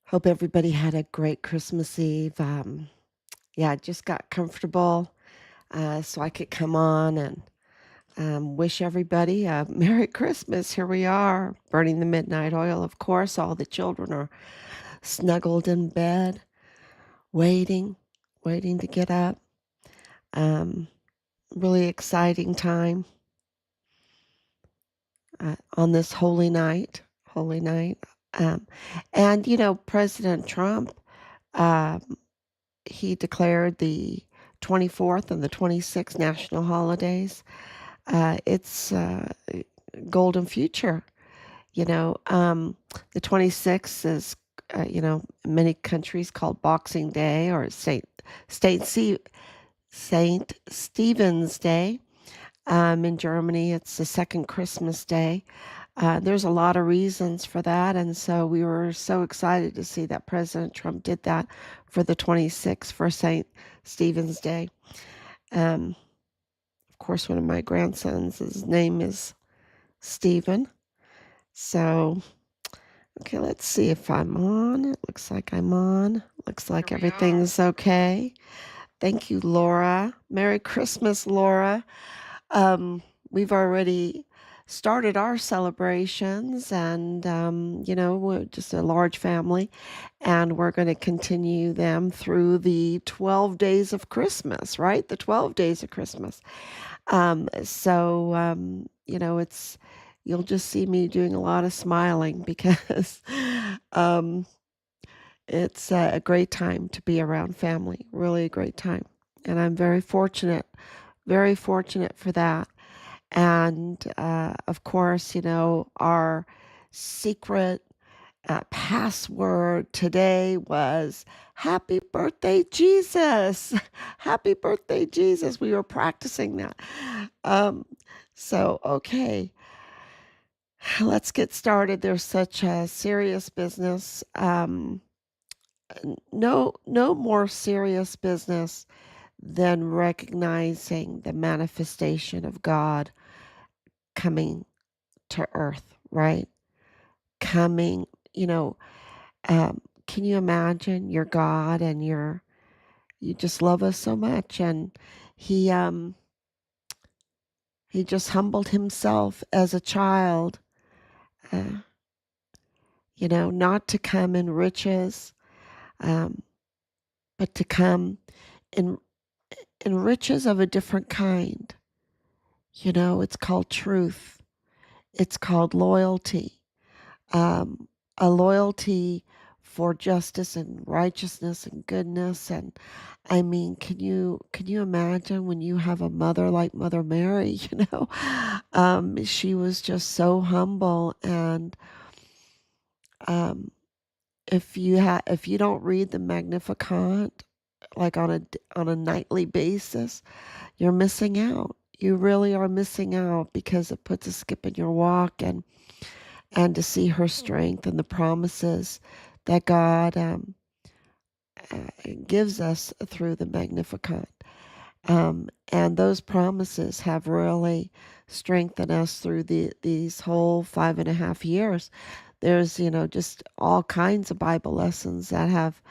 Hope everybody had a great Christmas Eve. Yeah, I just got comfortable so I could come on and wish everybody a Merry Christmas. Here we are, burning the midnight oil, of course. All the children are snuggled in bed, waiting, waiting to get up. Um, Really exciting time on this holy night. Holy night. Um, and, President Trump. Um, he declared the 24th and the 26th national holidays. It's golden future. You know, the 26th is, in many countries called Boxing Day or Saint Stephen's Day. In Germany, it's the second Christmas day. There's a lot of reasons for that, and so we were so excited to see that President Trump did that for the 26th for St. Stephen's Day. Of course, one of my grandsons, his name is Stephen. So, okay, let's see if I'm on. It looks like I'm on. Looks like everything's okay. Thank you, Laura. Merry Christmas, Laura. We've already started our celebrations, and we're just a large family, and we're going to continue them through the 12 days of Christmas, right? The 12 days of Christmas. It's you'll just see me doing a lot of smiling because um, it's a great time to be around family, really a great time. And I'm very fortunate for that. And of course, our secret password today was Happy Birthday, Jesus. Happy Birthday, Jesus. We were practicing that. Um, okay, let's get started. There's such a serious business. No more serious business than recognizing the manifestation of God coming to earth, right? Coming, can you imagine your God and you just love us so much, and he um he just humbled himself as a child, uh, not to come in riches, um, but to come in riches of a different kind. It's called truth. It's called loyalty. Um, a loyalty for justice and righteousness and goodness. And I mean, can you imagine when you have a mother like Mother Mary? She was just so humble. And um, if you don't read the Magnificat like on a nightly basis, you're missing out. You really are missing out because it puts a skip in your walk, and to see her strength and the promises that God gives us through the Magnificat. And those promises have really strengthened us through these whole 5.5 years. There's, just all kinds of Bible lessons that have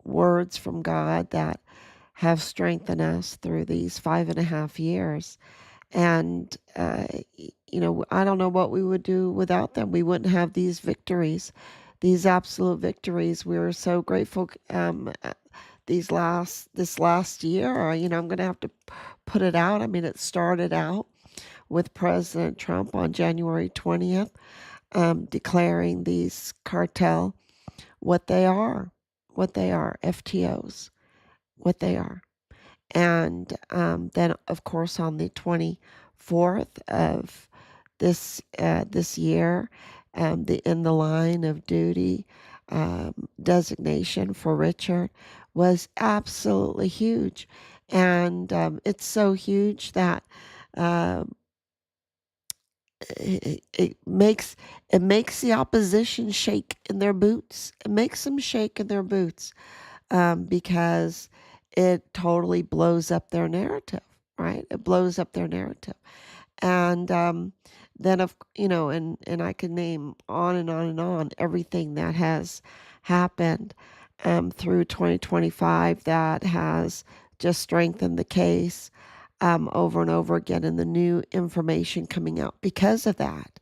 words from God that have strengthened us through these 5.5 years. And, I don't know what we would do without them. We wouldn't have these victories, these absolute victories. We were so grateful this last year. I'm going to have to put it out. I mean, it started out with President Trump on January 20th, declaring these cartel what they are, FTOs, what they are. And then, of course, on the 24th of this year, in the line of duty designation for Richard was absolutely huge, and it's so huge that um, it makes the opposition shake in their boots. It makes them shake in their boots because it totally blows up their narrative, right? It blows up their narrative. And then and I could name on and on and on everything that has happened through 2025 that has just strengthened the case over and over again, and the new information coming out because of that.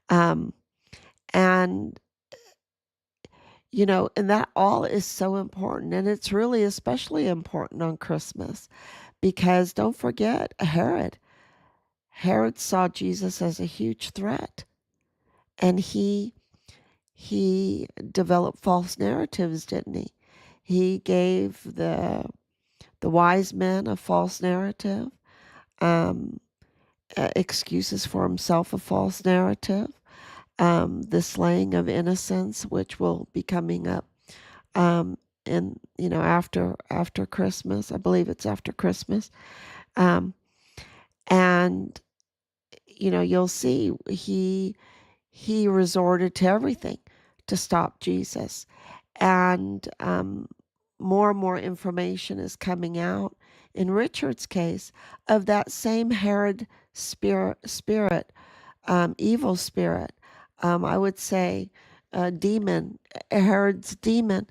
Um, and and that all is so important, and it's really especially important on Christmas because don't forget Herod. Herod saw Jesus as a huge threat, and he developed false narratives, didn't he? He gave the wise men a false narrative, um, excuses for himself a false narrative, the slaying of innocents, which will be coming up um, in after Christmas. I believe it's after Christmas, um, and you'll see he resorted to everything to stop Jesus. And more and more information is coming out in Richard's case of that same Herod spirit, evil spirit. I would say demon, Herod's demon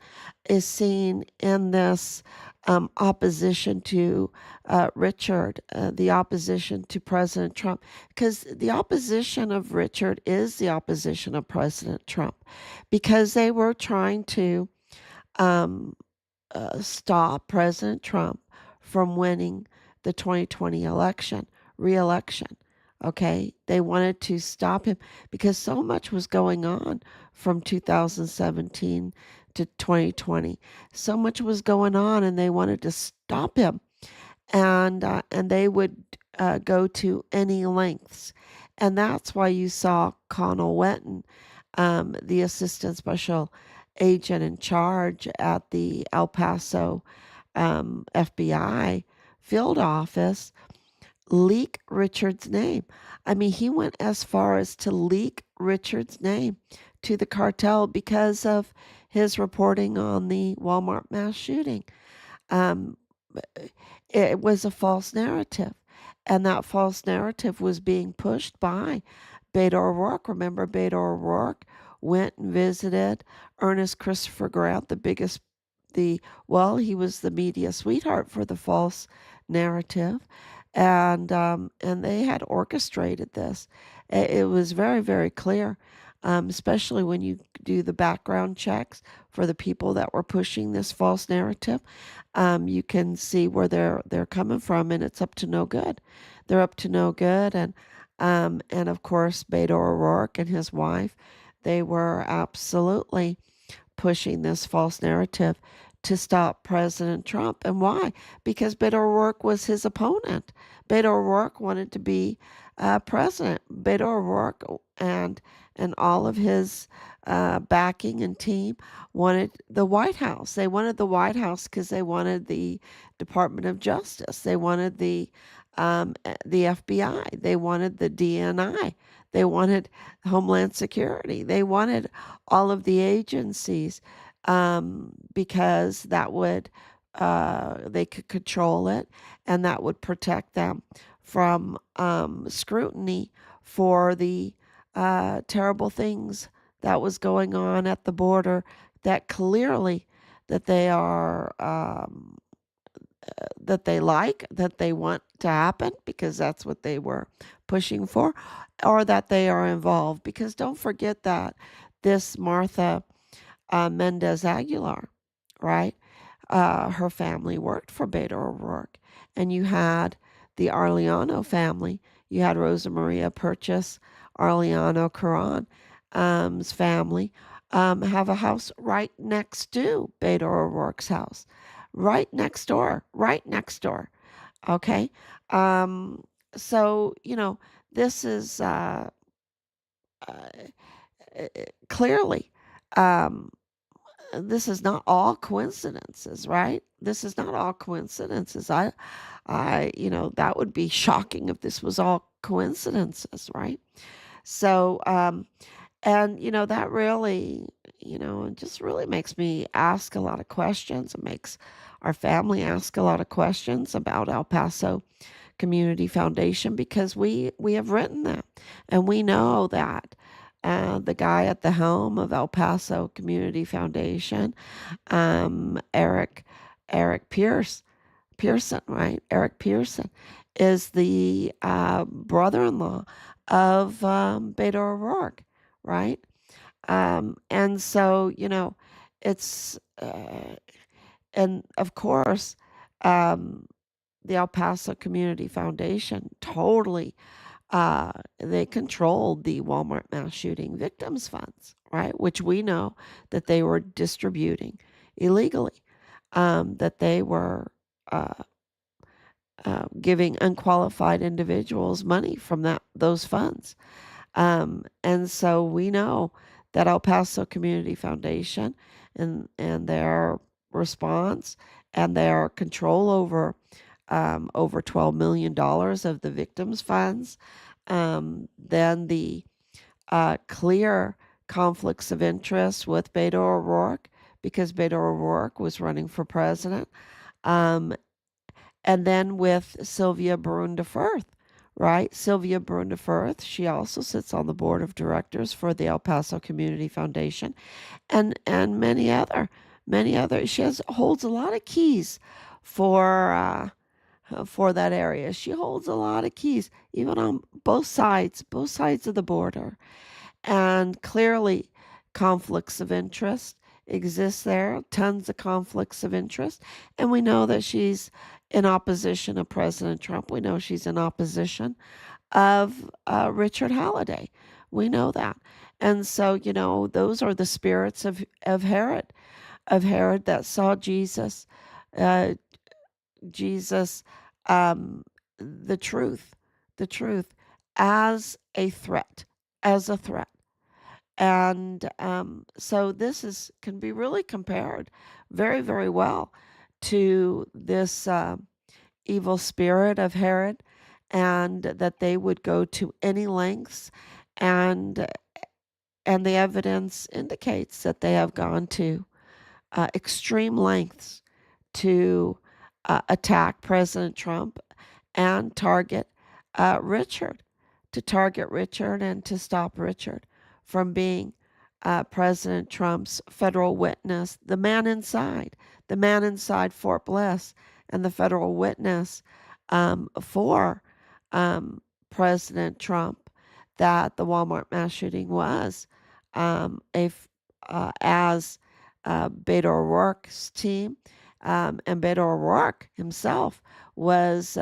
is seen in this opposition to Richard, the opposition to President Trump, because the opposition of Richard is the opposition of President Trump, because they were trying to um, stop President Trump from winning the 2020 re-election. Okay, they wanted to stop him because so much was going on from 2017 to 2020. So much was going on, and they wanted to stop him, and they would go to any lengths, and that's why you saw Connell Wetton, the assistant special agent in charge at the El Paso FBI field office, leak Richard's name. I mean, he went as far as to leak Richard's name to the cartel because of his reporting on the Walmart mass shooting. Um, it was a false narrative, and that false narrative was being pushed by Beto O'Rourke. Remember, Beto O'Rourke went and visited Ernest Christopher Grant, he was the media sweetheart for the false narrative, and they had orchestrated this. It was very, very clear, especially when you do the background checks for the people that were pushing this false narrative. You can see where they're coming from, and it's up to no good. They're up to no good, and of course Beto O'Rourke and his wife, they were absolutely pushing this false narrative to stop President Trump. And why? Because Beto O'Rourke was his opponent. Beto O'Rourke wanted to be president. Beto O'Rourke and all of his backing and team wanted the White House. They wanted the White House because they wanted the Department of Justice. They wanted the FBI. They wanted the DNI. They wanted Homeland Security. They wanted all of the agencies because that would they could control it, and that would protect them from scrutiny for the terrible things that was going on at the border that clearly that they are that they want to happen because that's what they were pushing for, or that they are involved. Because don't forget that this Martha Mendez Aguilar, right? Her family worked for Beto O'Rourke. And you had the Arellano family. You had Rosa Maria Purchase, Arellano Caron's family have a house right next to Beto O'Rourke's house. Right next door. Right next door. Okay? So, this is clearly this is not all coincidences, right? This is not all coincidences. That would be shocking if this was all coincidences, right? So, and that really, it just really makes me ask a lot of questions. It makes our family ask a lot of questions about El Paso Community Foundation, because we have written that, and we know that the guy at the helm of El Paso Community Foundation, Eric Pearson, right? Eric Pearson is the brother-in-law of Beto O'Rourke, right? And so, it's, and of course, um, the El Paso Community Foundation totally, they controlled the Walmart mass shooting victims funds, right? Which we know that they were distributing illegally, that they were uh, giving unqualified individuals money from those funds. And so we know that El Paso Community Foundation and their response and their control over $12 million of the victims' funds, then the clear conflicts of interest with Beto O'Rourke, because Beto O'Rourke was running for president, um, and then with Sylvia Brunda Firth, right? Sylvia Brunda Firth, she also sits on the board of directors for the El Paso Community Foundation, and many other. She holds a lot of keys for that area. She holds a lot of keys, even on both sides of the border. And clearly, conflicts of interest exist there, tons of conflicts of interest. And we know that she's in opposition of President Trump. We know she's in opposition of Richard Halliday. We know that. And so, those are the spirits of Herod that saw uh, Jesus, um, the truth as a threat, as a threat. And so this can be really compared very, very well to this evil spirit of Herod, and that they would go to any lengths, and and the evidence indicates that they have gone to extreme lengths to attack President Trump and Richard, to target Richard and to stop Richard from being President Trump's federal witness, the man inside Fort Bliss, and the federal witness for President Trump, that the Walmart mass shooting was, as Beto O'Rourke's team, and Beto O'Rourke himself was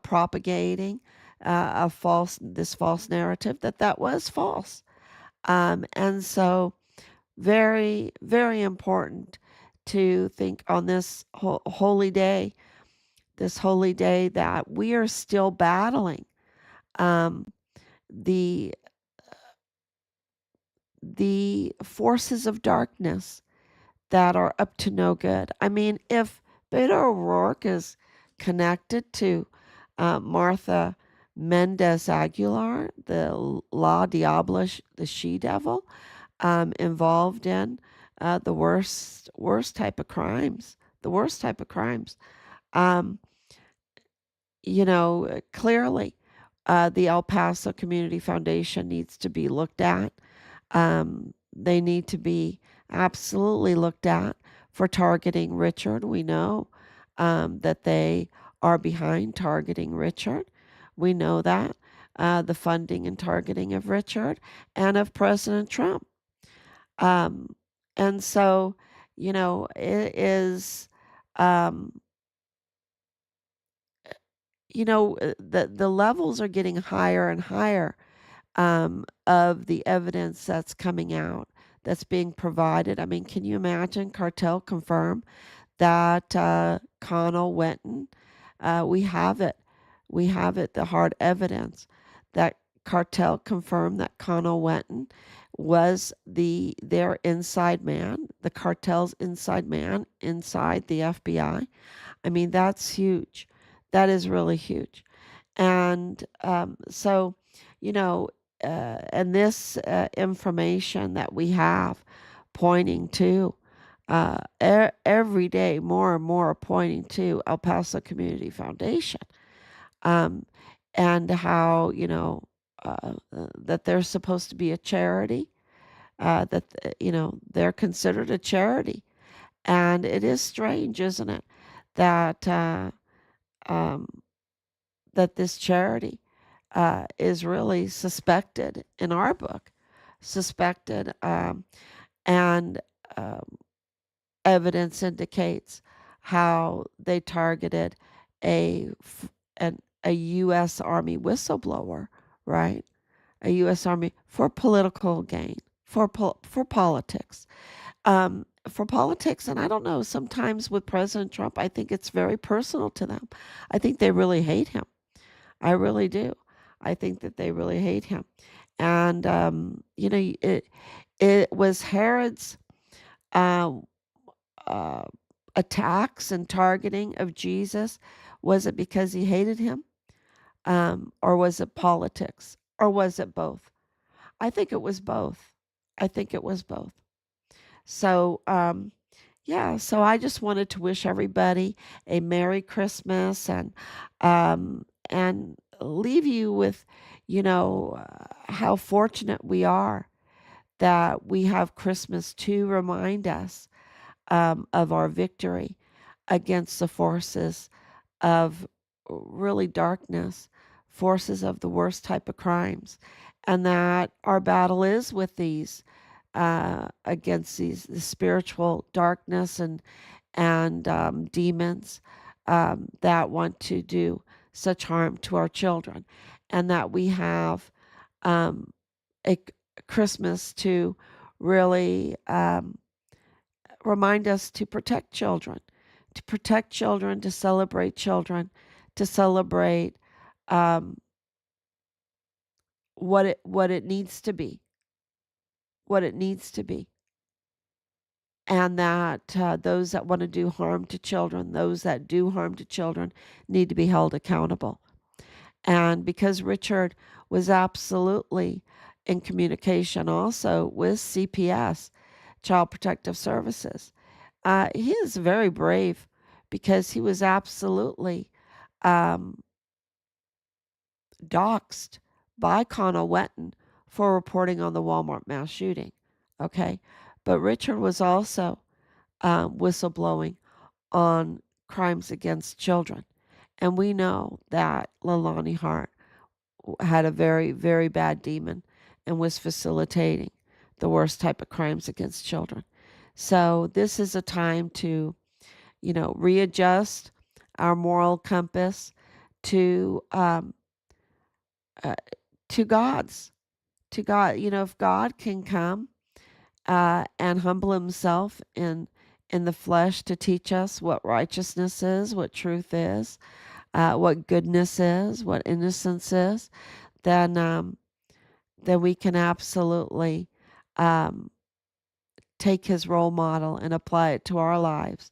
propagating this false narrative that was false. And so, very, very important to think on this holy day, that we are still battling um, the forces of darkness that are up to no good. I mean, if Beto O'Rourke is connected to Martha Mendez Aguilar, the La Diabla, the she-devil, involved in the worst type of crimes, Um, clearly, the El Paso Community Foundation needs to be looked at. They need to be absolutely looked at for targeting Richard. We know that they are behind targeting Richard. We know that. The funding and targeting of Richard and of President Trump. Um, and so, it is, um, the levels are getting higher and higher of the evidence that's coming out, that's being provided. I mean, can you imagine Cartel confirm that Connell Wenton, we have it. We have it, the hard evidence that Cartel confirmed that Connell Wenton was their inside man, the cartel's inside man inside the FBI. I mean, that's huge. That is really huge. And so, and this information that we have pointing to every day, more and more pointing to El Paso Community Foundation, um, and how, that they're supposed to be a charity, that, they're considered a charity. And it is strange, isn't it, that um, that this charity is really suspected in our book, suspected, and um, evidence indicates how they targeted a a U.S. Army whistleblower, right? A U.S. Army for political gain, for politics, for politics. And I don't know. Sometimes with President Trump, I think it's very personal to them. I think they really hate him. I really do. I think that they really hate him. And it was Herod's uh, uh, attacks and targeting of Jesus. Was it because he hated him? Or was it politics? Or was it both? I think it was both. I think it was both. So, yeah, so I just wanted to wish everybody a Merry Christmas, and leave you with, how fortunate we are that we have Christmas to remind us of our victory against the forces of really darkness, forces of the worst type of crimes, and that our battle is with these against the spiritual darkness and demons that want to do such harm to our children, and that we have um, a Christmas to really remind us to protect children, to celebrate um, what it needs to be, what it needs to be, and that those that want to do harm to children, those that do harm to children, need to be held accountable. And because Richard was absolutely in communication also with CPS, Child Protective Services, he is very brave because he was absolutely um, doxxed by Connell Wetton for reporting on the Walmart mass shooting. Okay. But Richard was also whistleblowing on crimes against children. And we know that Leilani Hart had a very, very bad demon and was facilitating the worst type of crimes against children. So this is a time to, readjust our moral compass to uh, to God's to God. If God can come and humble Himself in the flesh to teach us what righteousness is, what truth is, what goodness is, what innocence is, then we can absolutely um, take His role model and apply it to our lives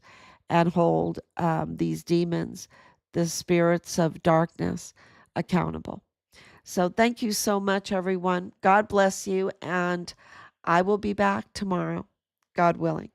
and hold these demons, the spirits of darkness, accountable. So thank you so much, everyone. God bless you, and I will be back tomorrow, God willing.